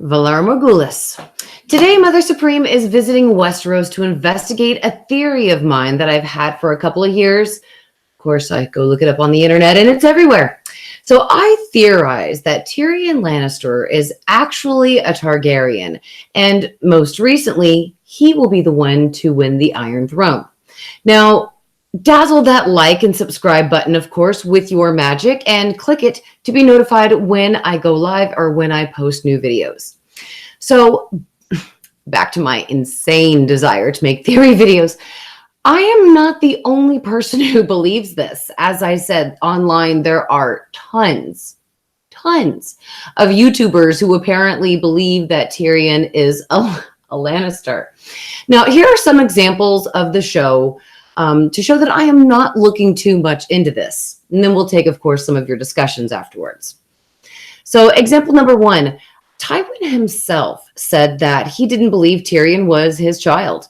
Valar Morghulis. Today, Mother Supreme is visiting Westeros to investigate a theory of mine that I've had for a couple of years. Of course, I go look it up on the internet and it's everywhere. So I theorize that Tyrion Lannister is actually a Targaryen, and most recently, he will be the one to win the Iron Throne. Now, dazzle that like and subscribe button, of course, with your magic, and click it to be notified when I go live or when I post new videos. So back to my insane desire to make theory videos. I am not the only person who believes this. As I said, online, there are tons of YouTubers who apparently believe that Tyrion is a Lannister. Now, here are some examples of the show to show that I am not looking too much into this. And then we'll take, of course, some of your discussions afterwards. So example number one, Tywin himself said that he didn't believe Tyrion was his child.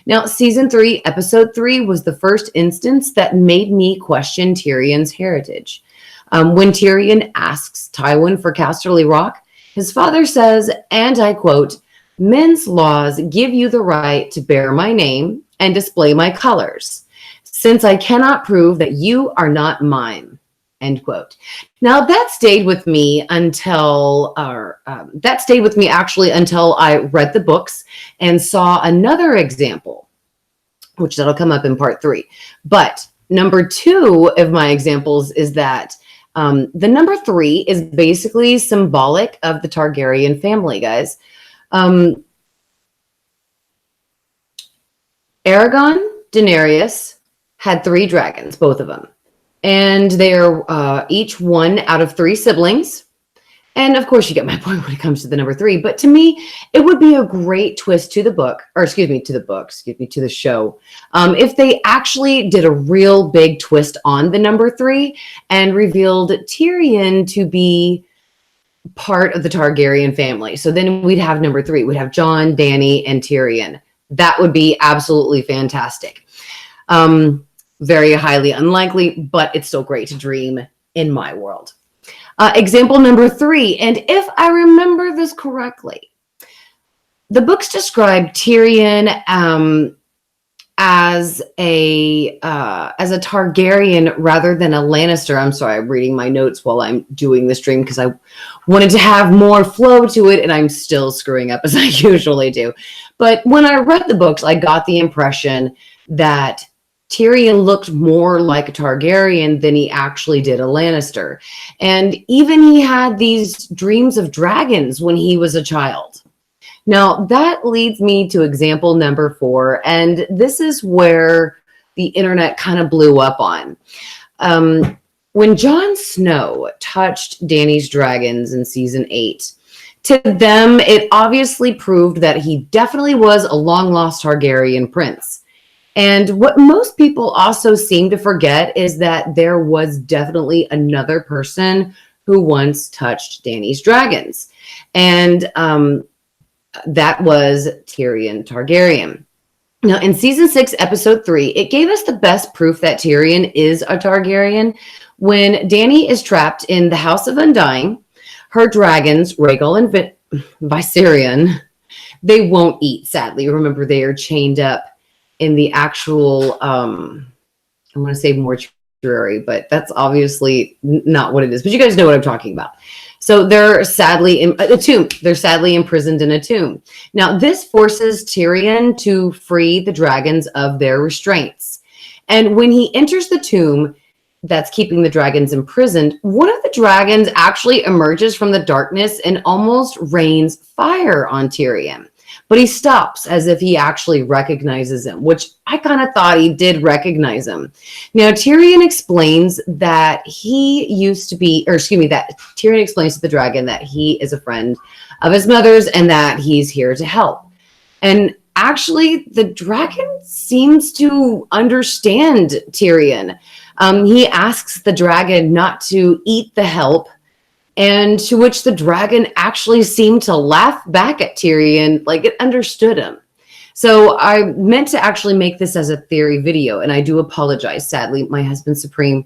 Now, season 3, episode 3 was the first instance that made me question Tyrion's heritage. When Tyrion asks Tywin for Casterly Rock, his father says, and I quote, "Men's laws give you the right to bear my name and display my colors, since I cannot prove that you are not mine," end quote. Now that stayed with me until I read the books and saw another example, which that'll come up in part 3. But number 2 of my examples is that the number 3 is basically symbolic of the Targaryen family, guys. Aegon, Daenerys had 3 dragons, both of them. And they are each one out of 3 siblings. And of course, you get my point when it comes to the number 3. But to me, it would be a great twist to the show. If they actually did a real big twist on the number 3 and revealed Tyrion to be part of the Targaryen family. So then we'd have number 3. We'd have Jon, Dany, and Tyrion. That would be absolutely fantastic. Very highly unlikely, but it's still great to dream in my world. Example number 3, and if I remember this correctly, the books describe Tyrion as a Targaryen rather than a Lannister. I'm sorry, I'm reading my notes while I'm doing the stream because I wanted to have more flow to it, and I'm still screwing up as I usually do. But when I read the books, I got the impression that Tyrion looked more like a Targaryen than he actually did a Lannister. And even he had these dreams of dragons when he was a child. Now, that leads me to example number 4, and this is where the internet kind of blew up on. When Jon Snow touched Dany's dragons in season 8, to them, it obviously proved that he definitely was a long-lost Targaryen prince. And what most people also seem to forget is that there was definitely another person who once touched Dany's dragons. And that was Tyrion Targaryen. Now, in season 6, episode 3, it gave us the best proof that Tyrion is a Targaryen when Dany is trapped in the House of Undying. Her dragons, Rhaegal and Viserion, they won't eat, sadly. Remember, they are chained up in the actual, I want to say mortuary, but that's obviously not what it is. But you guys know what I'm talking about. So they're sadly in a tomb. They're sadly imprisoned in a tomb. Now, this forces Tyrion to free the dragons of their restraints. And when he enters the tomb that's keeping the dragons imprisoned, one of the dragons actually emerges from the darkness and almost rains fire on Tyrion. But he stops as if he actually recognizes him, which I kind of thought he did recognize him. Now, Tyrion explains that Tyrion explains to the dragon that he is a friend of his mother's and that he's here to help. And actually, the dragon seems to understand Tyrion. He asks the dragon not to eat the help, and to which the dragon actually seemed to laugh back at Tyrion like it understood him. So I meant to actually make this as a theory video, and I do apologize. Sadly, my husband Supreme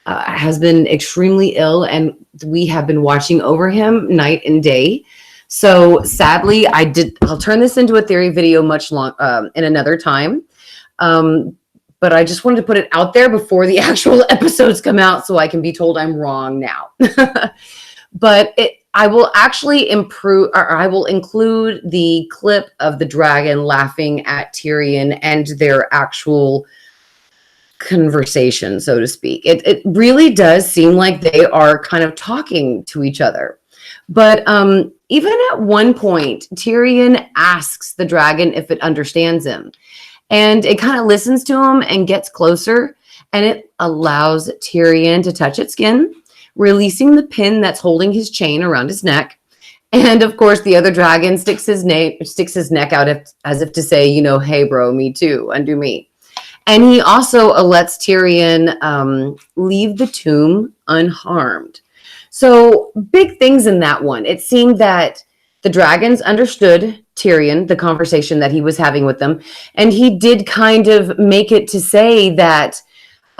has been extremely ill, and we have been watching over him night and day. So sadly, I'll turn this into a theory video much long in another time. But I just wanted to put it out there before the actual episodes come out so I can be told I'm wrong now. But I will actually I will include the clip of the dragon laughing at Tyrion and their actual conversation, so to speak. It really does seem like they are kind of talking to each other. But even at one point, Tyrion asks the dragon if it understands him. And it kind of listens to him and gets closer. And it allows Tyrion to touch its skin, releasing the pin that's holding his chain around his neck. And of course, the other dragon sticks his neck out as if to say, you know, hey, bro, me too, undo me. And he also lets Tyrion leave the tomb unharmed. So big things in that one. It seemed that the dragons understood Tyrion, the conversation that he was having with them. And he did kind of make it to say that,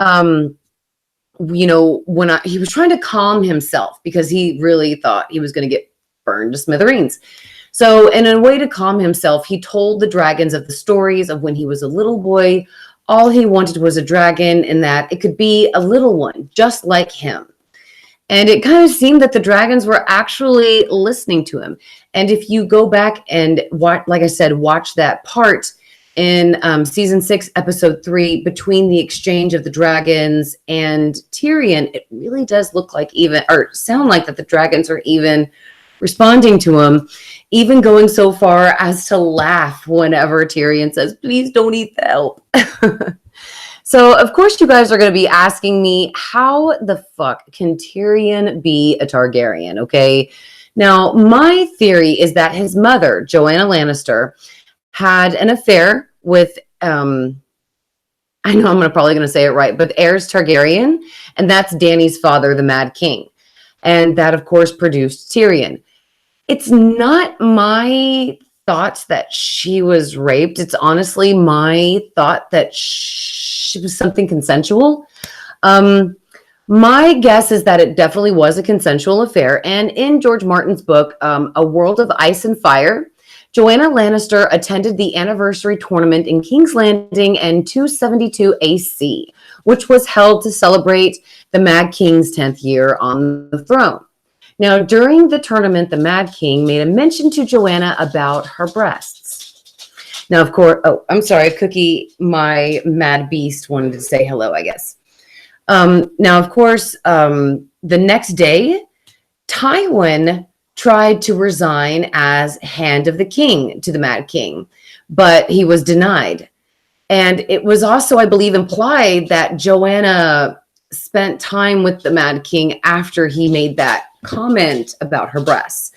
you know, he was trying to calm himself because he really thought he was going to get burned to smithereens. So in a way to calm himself, he told the dragons of the stories of when he was a little boy. All he wanted was a dragon, and that it could be a little one, just like him. And it kind of seemed that the dragons were actually listening to him. And if you go back and watch, like I said, watch that part in season 6, episode 3, between the exchange of the dragons and Tyrion, it really does look like sound like that the dragons are even responding to him, even going so far as to laugh whenever Tyrion says, please don't eat the elk. So, of course, you guys are going to be asking me, how the fuck can Tyrion be a Targaryen, okay? Now, my theory is that his mother, Joanna Lannister, had an affair with, I know I'm probably going to say it right, but Aerys Targaryen, and that's Dany's father, the Mad King. And that, of course, produced Tyrion. It's not my thoughts that she was raped. It's honestly my thought that she was something consensual. My guess is that it definitely was a consensual affair. And in George Martin's book, A World of Ice and Fire, Joanna Lannister attended the anniversary tournament in King's Landing in 272 AC, which was held to celebrate the Mad King's 10th year on the throne. Now, during the tournament, the Mad King made a mention to Joanna about her breasts. Now, of course, I'm sorry, Cookie, my mad beast, wanted to say hello, I guess. Now, of course, the next day, Tywin tried to resign as Hand of the King to the Mad King, but he was denied. And it was also, I believe, implied that Joanna spent time with the Mad King after he made that comment about her breasts.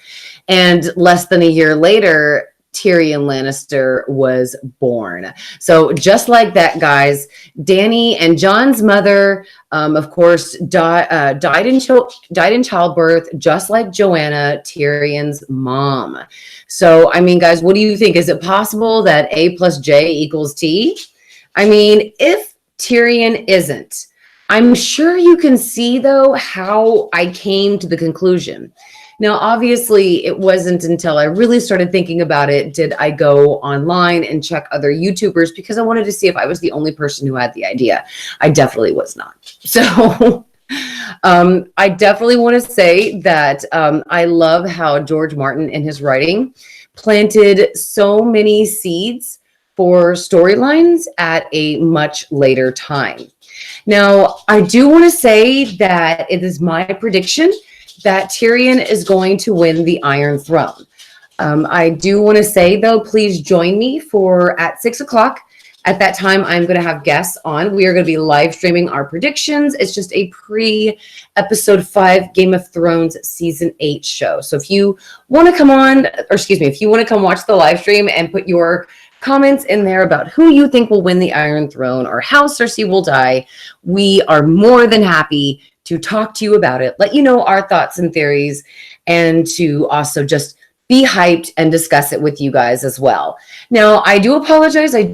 And less than a year later, Tyrion Lannister was born. So just like that, guys, Dany and Jon's mother, of course, died in childbirth, just like Joanna, Tyrion's mom. So, I mean, guys, what do you think? Is it possible that A plus J equals T? I mean, if Tyrion isn't, I'm sure you can see, though, how I came to the conclusion. Now, obviously, it wasn't until I really started thinking about it did I go online and check other YouTubers, because I wanted to see if I was the only person who had the idea. I definitely was not. So I definitely want to say that I love how George Martin in his writing planted so many seeds for storylines at a much later time. Now, I do want to say that it is my prediction that Tyrion is going to win the Iron Throne. I do want to say, though, please join me at 6 o'clock. At that time, I'm going to have guests on. We are going to be live streaming our predictions. It's just a pre-episode 5 Game of Thrones season 8 show. So if you want to come on, if you want to come watch the live stream and put your comments in there about who you think will win the Iron Throne or how Cersei will die, we are more than happy to talk to you about it, let you know our thoughts and theories, and to also just be hyped and discuss it with you guys as well. Now, I do apologize. I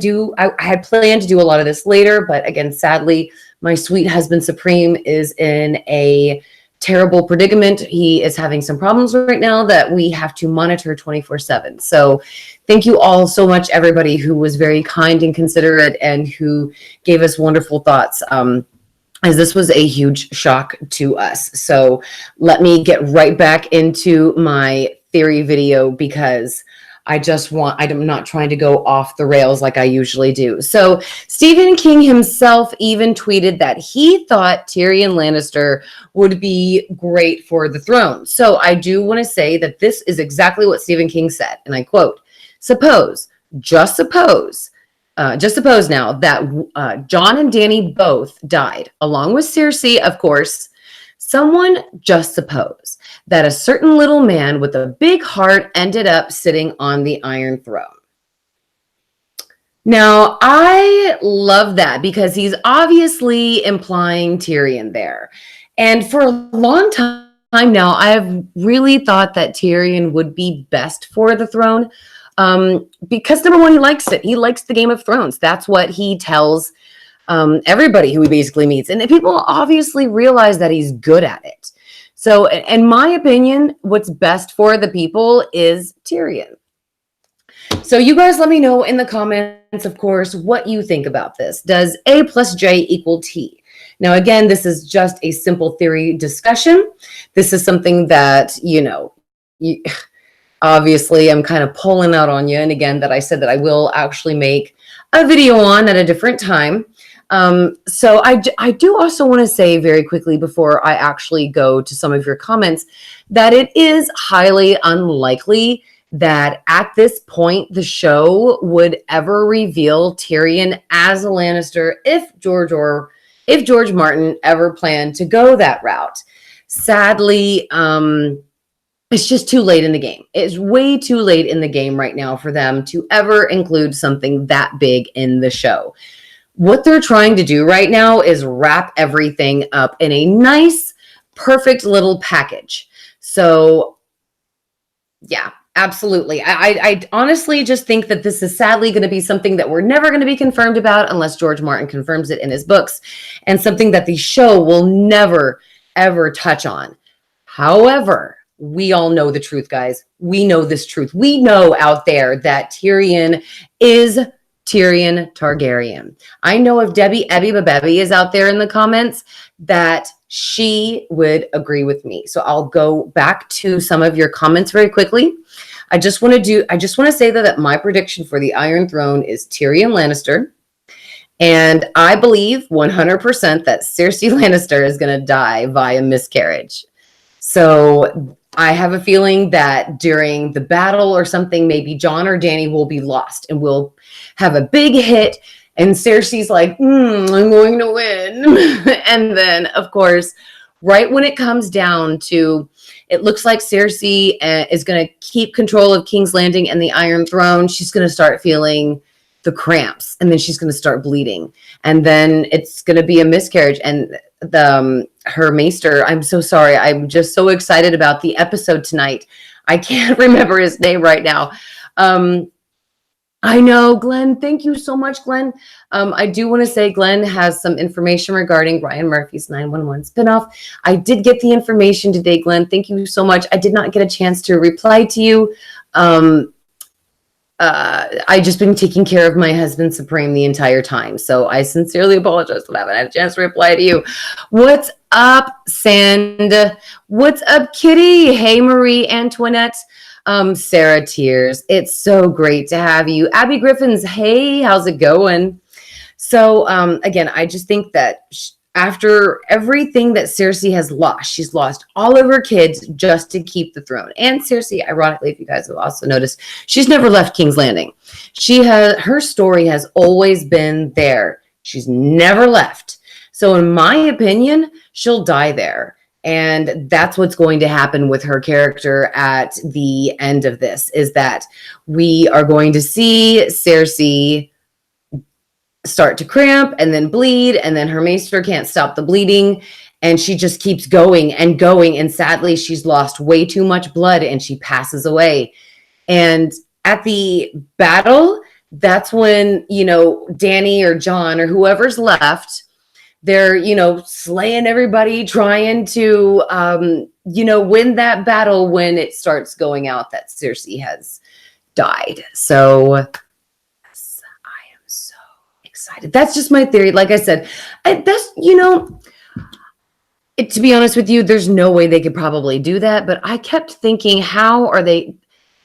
had planned to do a lot of this later, but again, sadly, my sweet husband Supreme is in a terrible predicament. He is having some problems right now that we have to monitor 24/7. So thank you all so much, everybody who was very kind and considerate and who gave us wonderful thoughts. As this was a huge shock to us. So let me get right back into my theory video because I'm not trying to go off the rails like I usually do. So Stephen King himself even tweeted that he thought Tyrion Lannister would be great for the throne. So I do want to say that this is exactly what Stephen King said. And I quote, just suppose now that Jon and Dany both died, along with Cersei, of course. Someone just suppose that a certain little man with a big heart ended up sitting on the Iron Throne. Now, I love that because he's obviously implying Tyrion there. And for a long time now, I have really thought that Tyrion would be best for the throne. Because number one, he likes it. He likes the Game of Thrones. That's what he tells everybody who he basically meets. And people obviously realize that he's good at it. So in my opinion, what's best for the people is Tyrion. So you guys let me know in the comments, of course, what you think about this. Does A plus J equal T? Now, again, this is just a simple theory discussion. This is something that, obviously, I'm kind of pulling out on you. And again, that I said that I will actually make a video on at a different time. So I do also want to say very quickly before I actually go to some of your comments that it is highly unlikely that at this point the show would ever reveal Tyrion as a Lannister if George Martin ever planned to go that route. Sadly, it's just too late in the game. It's way too late in the game right now for them to ever include something that big in the show. What they're trying to do right now is wrap everything up in a nice, perfect little package. So, yeah, absolutely. I honestly just think that this is sadly going to be something that we're never going to be confirmed about unless George Martin confirms it in his books, and something that the show will never, ever touch on. However, we all know the truth, guys. We know this truth. We know out there that Tyrion is Tyrion Targaryen. I know if Debbie Babebi is out there in the comments that she would agree with me. So I'll go back to some of your comments very quickly. I just want to say that my prediction for the Iron Throne is Tyrion Lannister. And I believe 100% that Cersei Lannister is going to die via miscarriage. So I have a feeling that during the battle or something, maybe Jon or Dany will be lost and we'll have a big hit. And Cersei's like, I'm going to win. And then, of course, right when it comes down to, it looks like Cersei is going to keep control of King's Landing and the Iron Throne. She's going to start feeling the cramps, and then she's going to start bleeding. And then it's going to be a miscarriage. And her maester, I'm so sorry. I'm just so excited about the episode tonight. I can't remember his name right now. I know, Glenn. Thank you so much, Glenn. I do want to say Glenn has some information regarding Ryan Murphy's 911 spinoff. I did get the information today, Glenn. Thank you so much. I did not get a chance to reply to you. I just been taking care of my husband Supreme the entire time. So I sincerely apologize that I haven't had a chance to reply to you. What's up, Sand? What's up, Kitty? Hey, Marie Antoinette. Sarah Tears. It's so great to have you. Abby Griffins. Hey, how's it going? So, again, I just think that after everything that Cersei has lost, she's lost all of her kids just to keep the throne. And Cersei, ironically, if you guys have also noticed, she's never left King's Landing. Her story has always been there. She's never left. So in my opinion, she'll die there. And that's what's going to happen with her character at the end of this, is that we are going to see Cersei start to cramp and then bleed, and then her maester can't stop the bleeding, and she just keeps going and going, and sadly she's lost way too much blood and she passes away. And at the battle, that's when, Dany or Jon or whoever's left, They're, slaying everybody, trying to, win that battle when it starts going out that Cersei has died. So yes, I am so excited. That's just my theory. Like I said, to be honest with you, there's no way they could probably do that. But I kept thinking, how are they?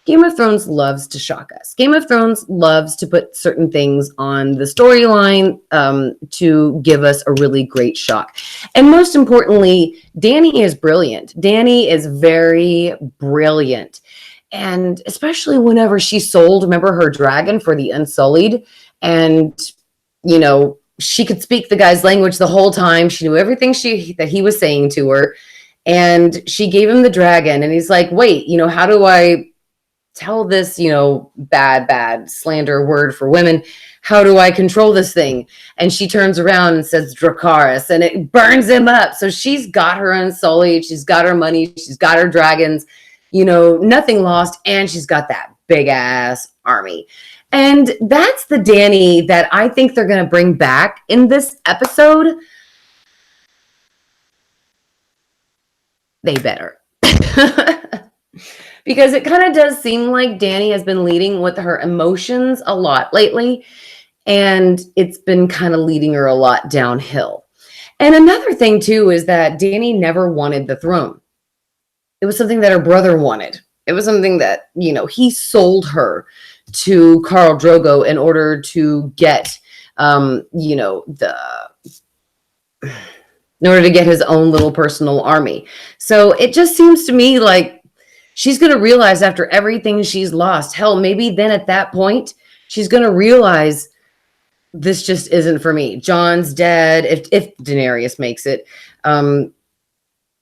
Game of Thrones loves to shock us. Game of Thrones loves to put certain things on the storyline to give us a really great shock. And most importantly, Dany is brilliant. Dany is very brilliant. And especially whenever she sold, remember, her dragon for the Unsullied. And, she could speak the guy's language the whole time. She knew everything that he was saying to her. And she gave him the dragon. And he's like, wait, how do I tell this, bad slander word for women? How do I control this thing? And she turns around and says Dracarys, and it burns him up. So she's got her Unsullied, she's got her money, she's got her dragons, nothing lost, and she's got that big ass army. And that's the Dany that I think they're going to bring back in this episode. They better. Because it kind of does seem like Dany has been leading with her emotions a lot lately, and it's been kind of leading her a lot downhill. And another thing, too, is that Dany never wanted the throne. It was something that her brother wanted. It was something that, he sold her to Khal Drogo in order to get, in order to get his own little personal army. So it just seems to me like she's going to realize after everything she's lost, hell, maybe then at that point, she's going to realize this just isn't for me. Jon's dead. If Daenerys makes it,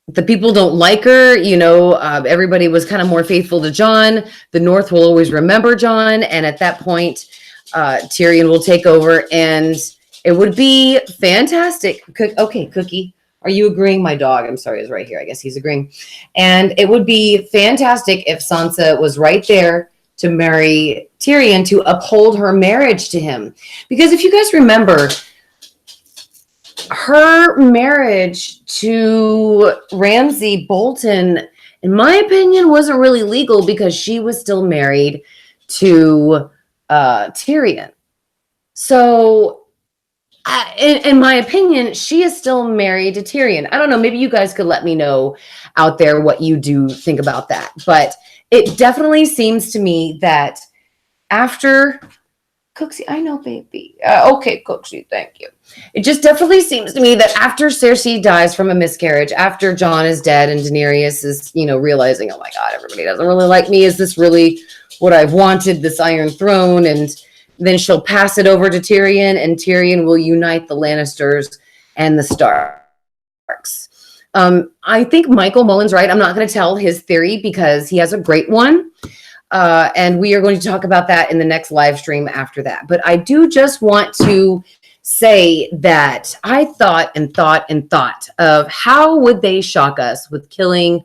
the people don't like her. Everybody was kind of more faithful to Jon. The North will always remember Jon. And at that point, Tyrion will take over, and it would be fantastic. Okay, Cookie. Are you agreeing? My dog, I'm sorry, is right here. I guess he's agreeing. And it would be fantastic if Sansa was right there to marry Tyrion, to uphold her marriage to him. Because if you guys remember, her marriage to Ramsay Bolton, in my opinion, wasn't really legal because she was still married to Tyrion. So in my opinion, she is still married to Tyrion. I don't know. Maybe you guys could let me know out there what you do think about that. But it definitely seems to me that after Cooksy, I know, baby. Okay, Cooksy, thank you. It just definitely seems to me that after Cersei dies from a miscarriage, after Jon is dead and Daenerys is, realizing, oh my God, everybody doesn't really like me. Is this really what I've wanted, this Iron Throne? And then she'll pass it over to Tyrion, and Tyrion will unite the Lannisters and the Starks. I think Michael Mullen's right. I'm not going to tell his theory because he has a great one. And we are going to talk about that in the next live stream after that. But I do just want to say that I thought of how would they shock us with killing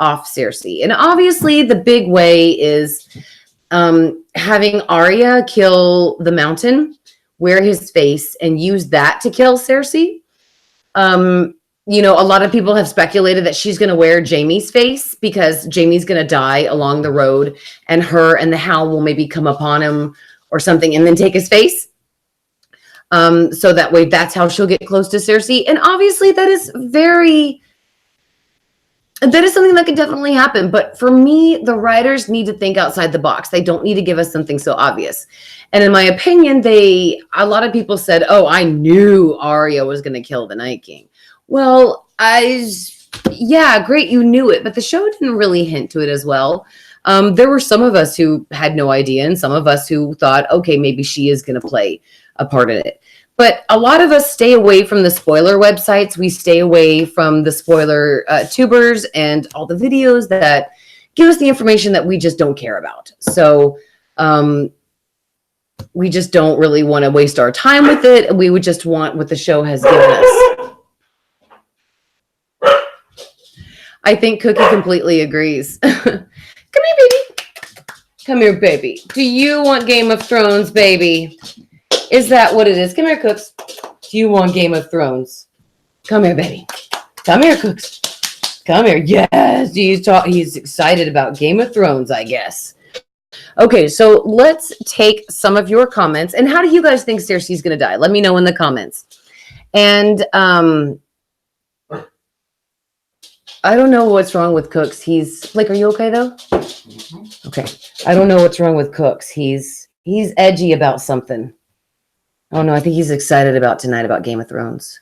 off Cersei. And obviously the big way is having Arya kill the Mountain, wear his face, and use that to kill Cersei. A lot of people have speculated that she's going to wear Jaime's face because Jaime's going to die along the road, and her and the Hound will maybe come upon him or something and then take his face. So that way, that's how she'll get close to Cersei. And obviously that is something that could definitely happen. But for me, the writers need to think outside the box. They don't need to give us something so obvious. And in my opinion, a lot of people said, oh, I knew Arya was going to kill the Night King. Well, yeah, great, you knew it, but the show didn't really hint to it as well. There were some of us who had no idea, and some of us who thought, okay, maybe she is going to play a part in it. But a lot of us stay away from the spoiler websites. We stay away from the spoiler tubers and all the videos that give us the information that we just don't care about. So we just don't really want to waste our time with it. We would just want what the show has given us. I think Cookie completely agrees. Come here, baby. Come here, baby. Do you want Game of Thrones, baby? Is that what it is? Come here, Cooks. Do you want Game of Thrones? Come here, baby. Come here, Cooks. Come here. Yes, he's excited about Game of Thrones, I guess. Okay, so let's take some of your comments. And how do you guys think Cersei's going to die? Let me know in the comments. And I don't know what's wrong with Cooks. He's like, are you okay though? Okay. I don't know what's wrong with Cooks. He's edgy about something. Oh no, I think he's excited about tonight about Game of Thrones.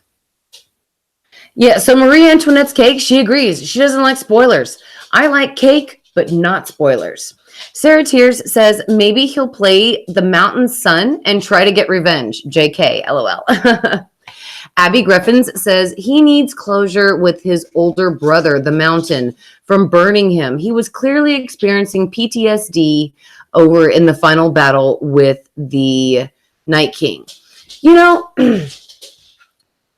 Yeah, so Marie Antoinette's cake, she agrees. She doesn't like spoilers. I like cake, but not spoilers. Sarah Tears says maybe he'll play the mountain's son and try to get revenge. JK, LOL. Abby Griffins says he needs closure with his older brother, the Mountain, from burning him. He was clearly experiencing PTSD over in the final battle with the Night King. You know, I'm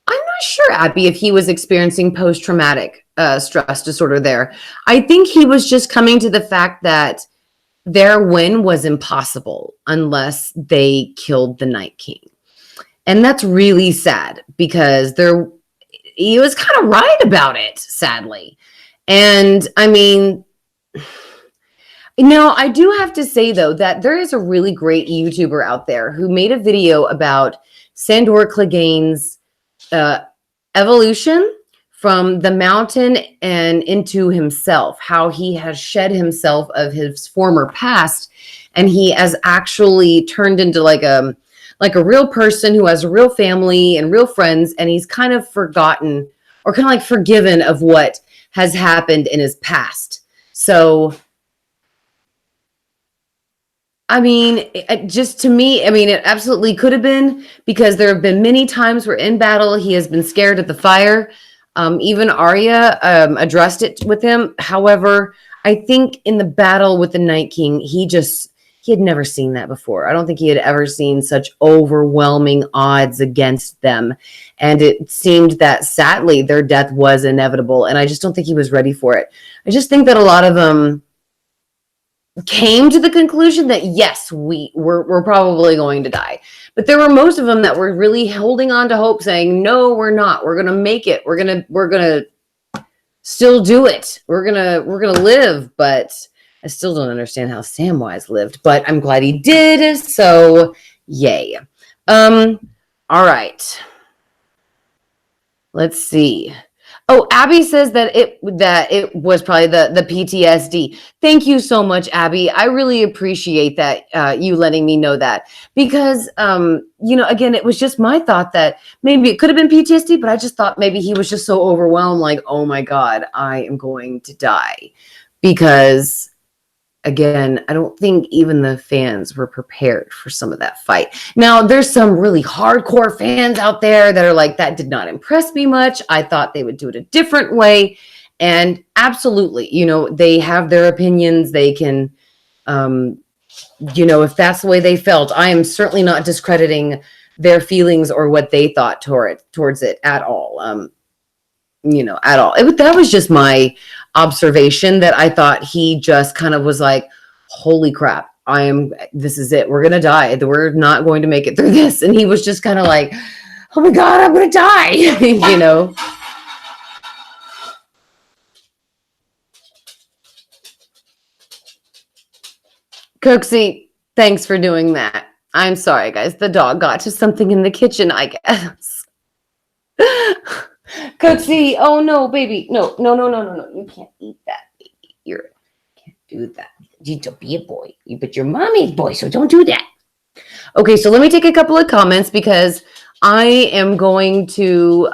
not sure, Abby, if he was experiencing post-traumatic stress disorder there. I think he was just coming to the fact that their win was impossible unless they killed the Night King. And that's really sad because he was kind of right about it, sadly. And I mean, I do have to say, though, that there is a really great YouTuber out there who made a video about Sandor Clegane's evolution from the Mountain and into himself, how he has shed himself of his former past, and he has actually turned into like a real person who has a real family and real friends, and he's kind of forgotten or kind of like forgiven of what has happened in his past. So, I mean, just to me, I mean, it absolutely could have been, because there have been many times where in battle he has been scared at the fire. Even Arya addressed it with him. However, I think in the battle with the Night King, he had never seen that before. I don't think he had ever seen such overwhelming odds against them. And it seemed that, sadly, their death was inevitable. And I just don't think he was ready for it. I just think that a lot of them came to the conclusion that, yes, we're probably going to die. But there were most of them that were really holding on to hope, saying, no, we're not. We're going to make it. We're going to still do it. We're going to live. But I still don't understand how Samwise lived, but I'm glad he did. So yay. All right. Let's see. Oh, Abby says that it was probably the PTSD. Thank you so much, Abby. I really appreciate that, you letting me know that, because, again, it was just my thought that maybe it could have been PTSD, but I just thought maybe he was just so overwhelmed, like, oh my God, I am going to die. Because, again, I don't think even the fans were prepared for some of that fight. Now, there's some really hardcore fans out there that are like, that did not impress me much. I thought they would do it a different way. And absolutely, they have their opinions. They can, if that's the way they felt. I am certainly not discrediting their feelings or what they thought towards it at all. At all. That was just my observation, that I thought he just kind of was like, holy crap, this is it. We're going to die. We're not going to make it through this. And he was just kind of like, oh my God, I'm going to die, Cooksy, thanks for doing that. I'm sorry, guys. The dog got to something in the kitchen, I guess. Cooksy, oh no, baby. No. You can't eat that, baby. You can't do that. You don't be a boy. But you're mommy's boy, so don't do that. Okay, so let me take a couple of comments, because I am going to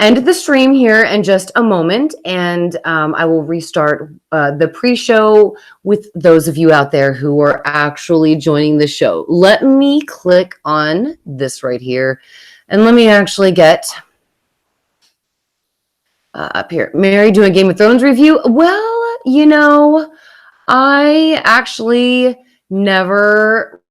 end the stream here in just a moment, and I will restart the pre-show with those of you out there who are actually joining the show. Let me click on this right here, and let me actually get up here. Mary doing Game of Thrones review. Well, I actually never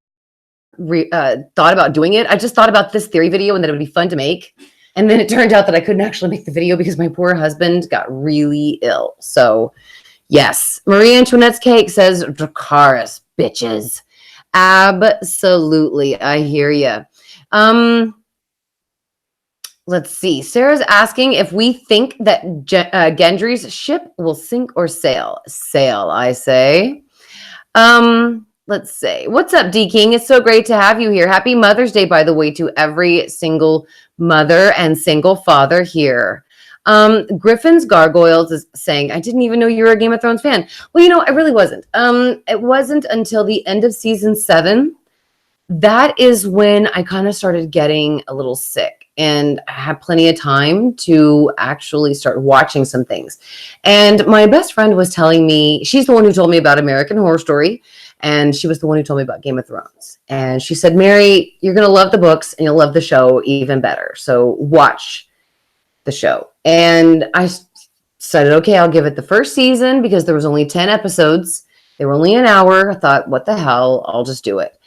thought about doing it. I just thought about this theory video and that it would be fun to make. And then it turned out that I couldn't actually make the video because my poor husband got really ill. So, yes. Marie Antoinette's cake says, Dracarys, bitches. Absolutely. I hear you. Let's see. Sarah's asking if we think that Gendry's ship will sink or sail. Sail, I say. Let's say. What's up, D King? It's so great to have you here. Happy Mother's Day, by the way, to every single mother and single father here. Griffin's Gargoyles is saying, I didn't even know you were a Game of Thrones fan. Well, I really wasn't. It wasn't until the end of season 7. That is when I kind of started getting a little sick. And I had plenty of time to actually start watching some things. And my best friend was telling me, she's the one who told me about American Horror Story, and she was the one who told me about Game of Thrones. And she said, Mary, you're going to love the books and you'll love the show even better. So watch the show. And I said, okay, I'll give it the first season because there was only 10 episodes. They were only an hour. I thought, what the hell? I'll just do it.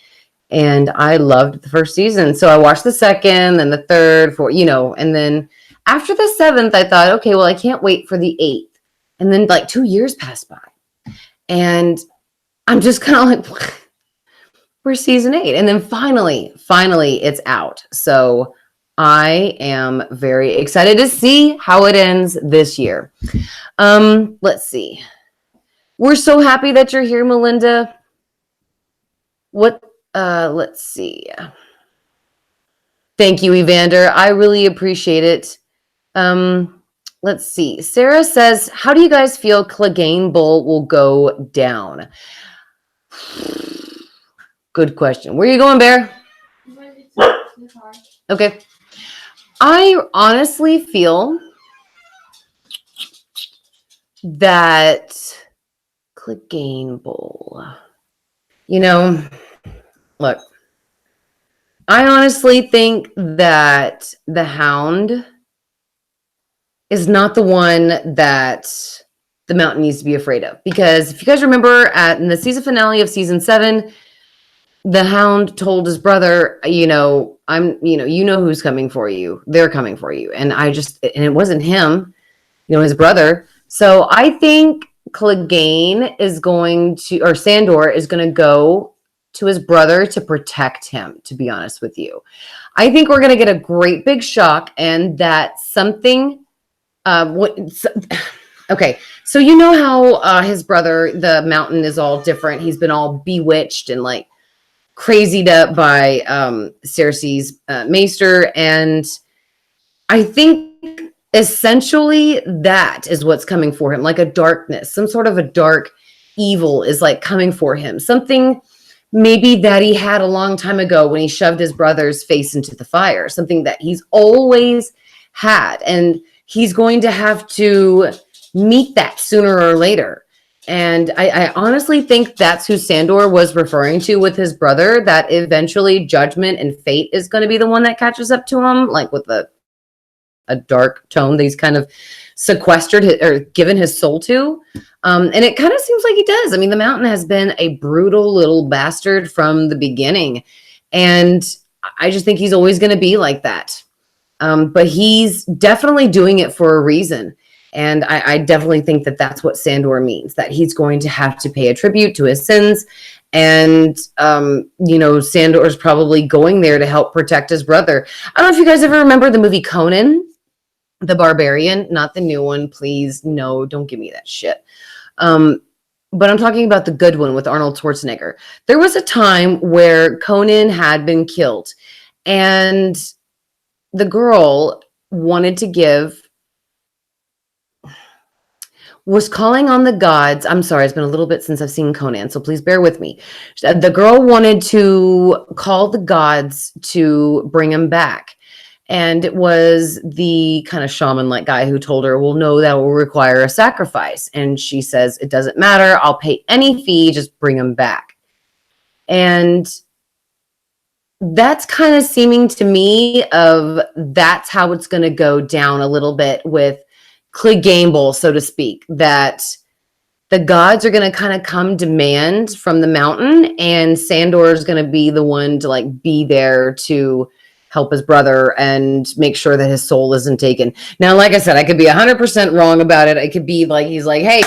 And I loved the first season. So I watched the second and the third, and then after the 7th, I thought, okay, well, I can't wait for the 8th. And then 2 years passed by. And I'm just kind of like, we're season 8. And then finally, it's out. So I am very excited to see how it ends this year. Let's see. We're so happy that you're here, Melinda. Let's see. Thank you, Evander. I really appreciate it. Let's see. Sarah says, how do you guys feel Clegane Bowl will go down? Good question. Where are you going, Bear? Okay. I honestly feel that Clegane Bowl, look, I honestly think that the Hound is not the one that the Mountain needs to be afraid of. Because if you guys remember in the season finale of season 7, the Hound told his brother, you know who's coming for you. They're coming for you. And it wasn't him, his brother. So I think Clegane is going to, or Sandor is going to go to his brother to protect him, to be honest with you. I think we're going to get a great big shock, and that something, okay, so you know how his brother, the Mountain, is all different. He's been all bewitched and crazied up by Cersei's maester, and I think essentially that is what's coming for him, like a darkness, some sort of a dark evil is coming for him. Something maybe that he had a long time ago when he shoved his brother's face into the fire, something that he's always had. And he's going to have to meet that sooner or later. And I honestly think that's who Sandor was referring to with his brother, that eventually judgment and fate is going to be the one that catches up to him, with a dark tone that he's kind of sequestered or given his soul to. And it kind of seems like he does. I mean, the Mountain has been a brutal little bastard from the beginning. And I just think he's always going to be like that. But he's definitely doing it for a reason. And I definitely think that that's what Sandor means, that he's going to have to pay a tribute to his sins. And, Sandor is probably going there to help protect his brother. I don't know if you guys ever remember the movie Conan the Barbarian, not the new one, please. No, don't give me that shit. But I'm talking about the good one with Arnold Schwarzenegger. There was a time where Conan had been killed, and the girl was calling on the gods. I'm sorry, it's been a little bit since I've seen Conan, so please bear with me. The girl wanted to call the gods to bring him back. And it was the kind of shaman-like guy who told her, well, no, that will require a sacrifice. And she says, it doesn't matter. I'll pay any fee. Just bring him back. And that's kind of seeming to me that's how it's going to go down a little bit with Clegane Bowl, so to speak, that the gods are going to kind of come demand from the Mountain, and Sandor is going to be the one to be there to help his brother and make sure that his soul isn't taken. Now, like I said, I could be 100% wrong about it. I could be he's hey,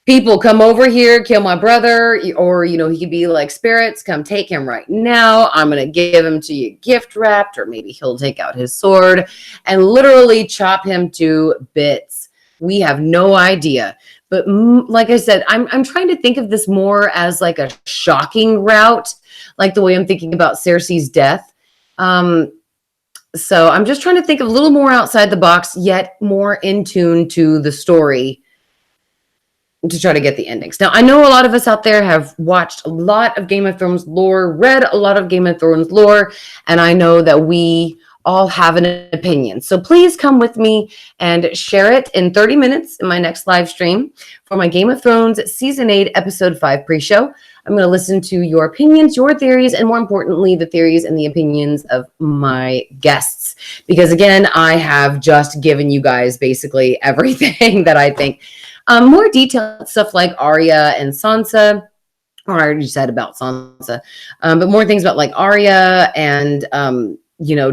people come over here, kill my brother, or, he could be like, spirits, come take him right now. I'm going to give him to you gift wrapped, or maybe he'll take out his sword and literally chop him to bits. We have no idea. But like I said, I'm trying to think of this more as like a shocking route, like the way I'm thinking about Cersei's death. So I'm just trying to think of a little more outside the box, yet more in tune to the story, to try to get the endings. Now, I know a lot of us out there have watched a lot of Game of Thrones lore, read a lot of Game of Thrones lore, and I know that we all have an opinion. So please come with me and share it in 30 minutes in my next live stream for my Game of Thrones Season 8, Episode 5 pre-show. I'm going to listen to your opinions, your theories, and more importantly, the theories and the opinions of my guests. Because again, I have just given you guys basically everything that I think. More detailed stuff like Arya and Sansa, or I already said about Sansa, but more things about like Arya and,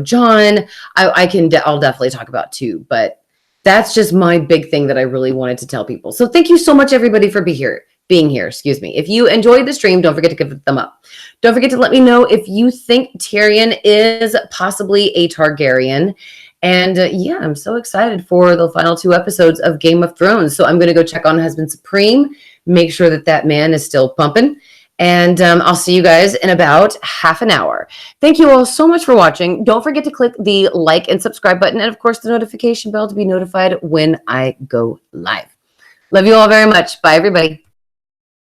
Jon, I'll definitely talk about too, but that's just my big thing that I really wanted to tell people. So thank you so much, everybody, for being here. Excuse me. If you enjoyed the stream, don't forget to give it a thumb up. Don't forget to let me know if you think Tyrion is possibly a Targaryen. And I'm so excited for the final 2 episodes of Game of Thrones. So I'm going to go check on Husband Supreme, make sure that man is still pumping. And I'll see you guys in about half an hour. Thank you all so much for watching. Don't forget to click the like and subscribe button. And of course, the notification bell to be notified when I go live. Love you all very much. Bye, everybody.